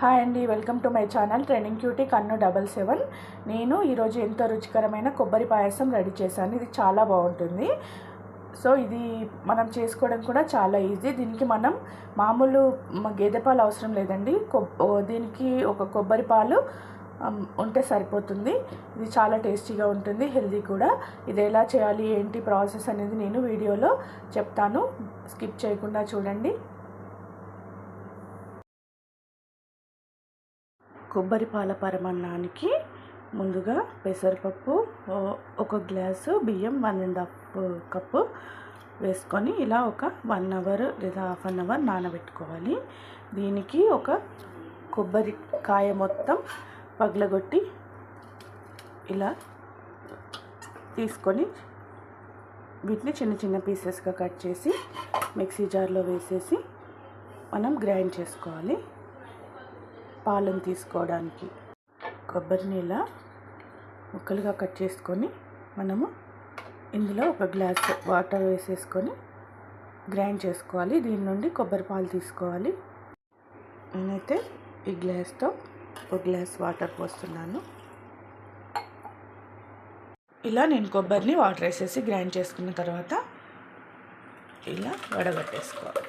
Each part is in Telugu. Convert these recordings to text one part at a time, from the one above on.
హాయ్ అండి, welcome to my channel trending cutie కన్ను 77. నేను ఈరోజు ఎంతో రుచికరమైన కొబ్బరి పాయసం రెడీ చేశాను. ఇది చాలా బాగుంటుంది. సో ఇది మనం చేసుకోవడం కూడా చాలా ఈజీ. దీనికి మనం మామూలు గేదె పాలు అవసరం లేదండి. దీనికి ఒక కొబ్బరి పాలు ఉంటే సరిపోతుంది. ఇది చాలా టేస్టీగా ఉంటుంది, హెల్దీ కూడా. ఇది ఎలా చేయాలి, ఏంటి ప్రాసెస్ అనేది నేను వీడియోలో చెప్తాను, స్కిప్ చేయకుండా చూడండి. కొబ్బరి పాల పరమాన్నానికి ముందుగా పెసరపప్పు, ఒక గ్లాసు బియ్యం, 1.5 కప్పు వేసుకొని ఇలా ఒక 1 అవర్ లేదా హాఫ్ అన్ అవర్ నానబెట్టుకోవాలి. దీనికి ఒక కొబ్బరికాయ మొత్తం పగలగొట్టి ఇలా తీసుకొని వీటిని చిన్న చిన్న పీసెస్గా కట్ చేసి మిక్సీ జార్లో వేసేసి మనం గ్రైండ్ చేసుకోవాలి. పాలను తీసుకోవడానికి కొబ్బరిని ఇలా ముక్కలుగా కట్ చేసుకొని మనము ఇందులో ఒక గ్లాస్ వాటర్ వేసేసుకొని గ్రైండ్ చేసుకోవాలి. దీని నుండి కొబ్బరి పాలు తీసుకోవాలి. నేనైతే ఈ గ్లాస్తో ఒక గ్లాస్ వాటర్ పోస్తున్నాను. ఇలా నేను కొబ్బరిని వాటర్ వేసేసి గ్రైండ్ చేసుకున్న తర్వాత ఇలా వడగట్టేసుకోవాలి.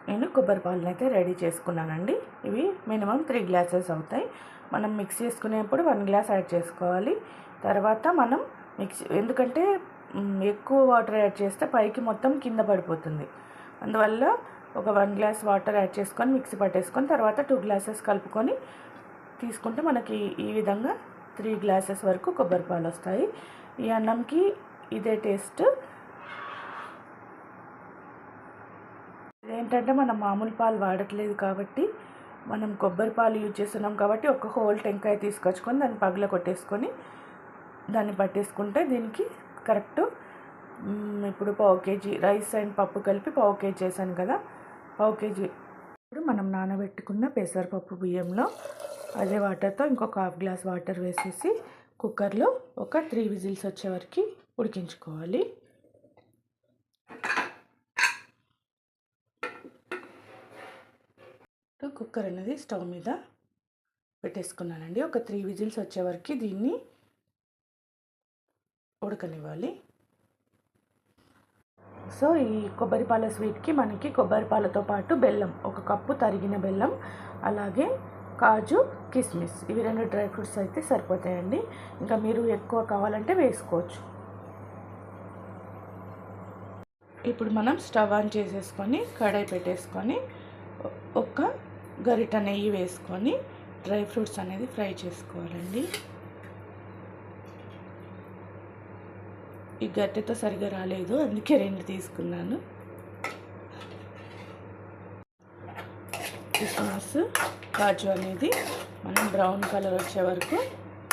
నేను కొబ్బరి పాలను అయితే రెడీ చేసుకున్నానండి. ఇవి మినిమం 3 గ్లాసెస్ అవుతాయి. మనం మిక్స్ చేసుకునేప్పుడు 1 గ్లాస్ యాడ్ చేసుకోవాలి. తర్వాత మనం ఎందుకంటే ఎక్కువ వాటర్ యాడ్ చేస్తే పైకి మొత్తం కింద పడిపోతుంది. అందువల్ల ఒక 1 గ్లాస్ వాటర్ యాడ్ చేసుకొని మిక్సీ పట్టేసుకొని తర్వాత 2 గ్లాసెస్ కలుపుకొని తీసుకుంటే మనకి ఈ విధంగా 3 గ్లాసెస్ వరకు కొబ్బరి పాలు వస్తాయి. ఈ అన్నంకి ఇదే టేస్ట్. ఇదేంటంటే మనం మామూలు పాలు వాడట్లేదు కాబట్టి, మనం కొబ్బరి పాలు యూజ్ చేస్తున్నాం కాబట్టి ఒక హోల్ టెంకాయ తీసుకొచ్చుకొని దాన్ని పగల కొట్టేసుకొని దాన్ని పట్టేసుకుంటే దీనికి కరెక్ట్. ఇప్పుడు 1/4 కేజీ రైస్ అండ్ పప్పు కలిపి 1/4 కేజీ చేశాను కదా, 1/4 కేజీ. ఇప్పుడు మనం నానబెట్టుకున్న పెసరపప్పు బియ్యంలో అదే వాటర్తో ఇంకొక హాఫ్ గ్లాస్ వాటర్ వేసేసి కుక్కర్లో ఒక 3 విజిల్స్ వచ్చే వరకు ఉడికించుకోవాలి. కుక్కర్ అనేది స్టవ్ మీద పెట్టేసుకున్నానండి. ఒక 3 విజిల్స్ వచ్చే వరకు దీన్ని ఉడకనివ్వాలి. సో ఈ కొబ్బరి పాల స్వీట్కి మనకి కొబ్బరి పాలతో పాటు బెల్లం, 1 కప్పు తరిగిన బెల్లం, అలాగే కాజు, కిస్మిస్, ఇవి 2 డ్రై ఫ్రూట్స్ అయితే సరిపోతాయండి. ఇంకా మీరు ఎక్కువ కావాలంటే వేసుకోవచ్చు. ఇప్పుడు మనం స్టవ్ ఆన్ చేసేసుకొని కడాయి పెట్టేసుకొని ఒక గరిట నెయ్యి వేసుకొని డ్రై ఫ్రూట్స్ అనేది ఫ్రై చేసుకోవాలండి. ఈ గరిటెతో సరిగా రాలేదు, అందుకే 2 తీసుకున్నాను. కిస్మిస్, కాజు అనేది మనం బ్రౌన్ కలర్ వచ్చే వరకు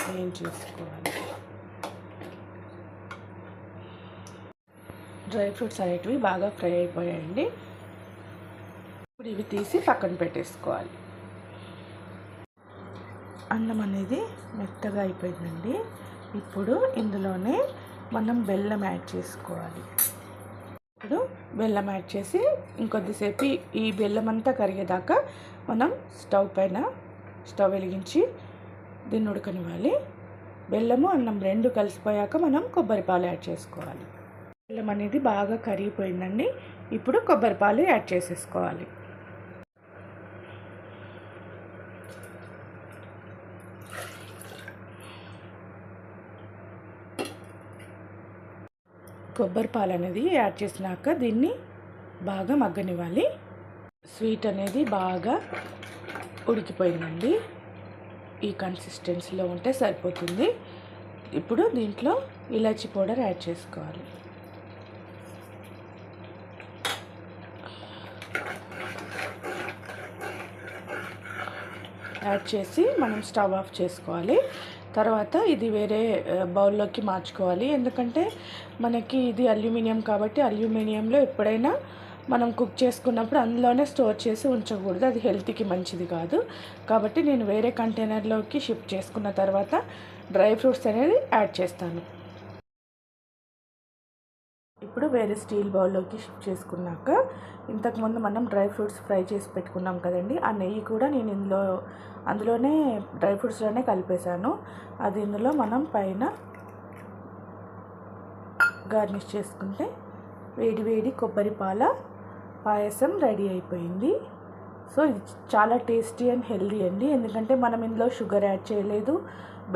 వేయించేసుకోవాలి. డ్రై ఫ్రూట్స్ అనేటివి బాగా ఫ్రై అయిపోయాయండి. ఇప్పుడు ఇవి తీసి పక్కన పెట్టేసుకోవాలి. అన్నం అనేది మెత్తగా అయిపోయిందండి. ఇప్పుడు ఇందులోనే మనం బెల్లం యాడ్ చేసుకోవాలి. ఇప్పుడు బెల్లం యాడ్ చేసి ఇంకొద్దిసేపు ఈ బెల్లం అంతా కరిగేదాకా మనం స్టవ్ వెలిగించి దీన్ని ఉడకనివ్వాలి. బెల్లము అన్నం 2 కలిసిపోయాక మనం కొబ్బరి పాలు యాడ్ చేసుకోవాలి. బెల్లం అనేది బాగా కరిగిపోయిందండి. ఇప్పుడు కొబ్బరి పాలు యాడ్ చేసేసుకోవాలి. కొబ్బరి పాలు అనేది యాడ్ చేసినాక దీన్ని బాగా మగ్గనివ్వాలి. స్వీట్ అనేది బాగా ఉడికిపోయిందండి. ఈ కన్సిస్టెన్సీలో ఉంటే సరిపోతుంది. ఇప్పుడు దీంట్లో ఇలాచీ పౌడర్ యాడ్ చేసుకోవాలి. యాడ్ చేసి మనం స్టవ్ ఆఫ్ చేసుకోవాలి. తర్వాత ఇది వేరే బౌల్లోకి మార్చుకోవాలి. ఎందుకంటే మనకి ఇది అల్యూమినియం కాబట్టి అల్యూమినియంలో ఎప్పుడైనా మనం కుక్ చేసుకున్నప్పుడు అందులోనే స్టోర్ చేసి ఉంచకూడదు, అది హెల్త్కి మంచిది కాదు. కాబట్టి నేను వేరే కంటైనర్లోకి షిఫ్ట్ చేసుకున్న తర్వాత డ్రై ఫ్రూట్స్ అనేది యాడ్ చేస్తాను. ఇప్పుడు వేరే స్టీల్ బౌల్లోకి షిఫ్ట్ చేసుకున్నాక ఇంతకుముందు మనం డ్రై ఫ్రూట్స్ ఫ్రై చేసి పెట్టుకున్నాం కదండి, ఆ నెయ్యి కూడా నేను అందులోనే డ్రై ఫ్రూట్స్లోనే కలిపేశాను. అది ఇందులో మనం పైన గార్నిష్ చేసుకుంటే వేడి వేడి కొబ్బరి పాల పాయసం రెడీ అయిపోయింది. సో ఇది చాలా టేస్టీ అండ్ హెల్దీ అండి, ఎందుకంటే మనం ఇందులో షుగర్ యాడ్ చేయలేదు,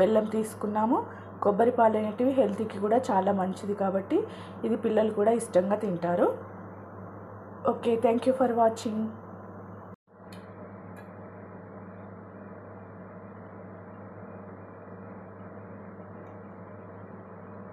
బెల్లం తీసుకున్నాము. కొబ్బరి పాలు అనేటివి హెల్త్కి కూడా చాలా మంచిది కాబట్టి ఇది పిల్లలు కూడా ఇష్టంగా తింటారు. Okay, thank you for watching.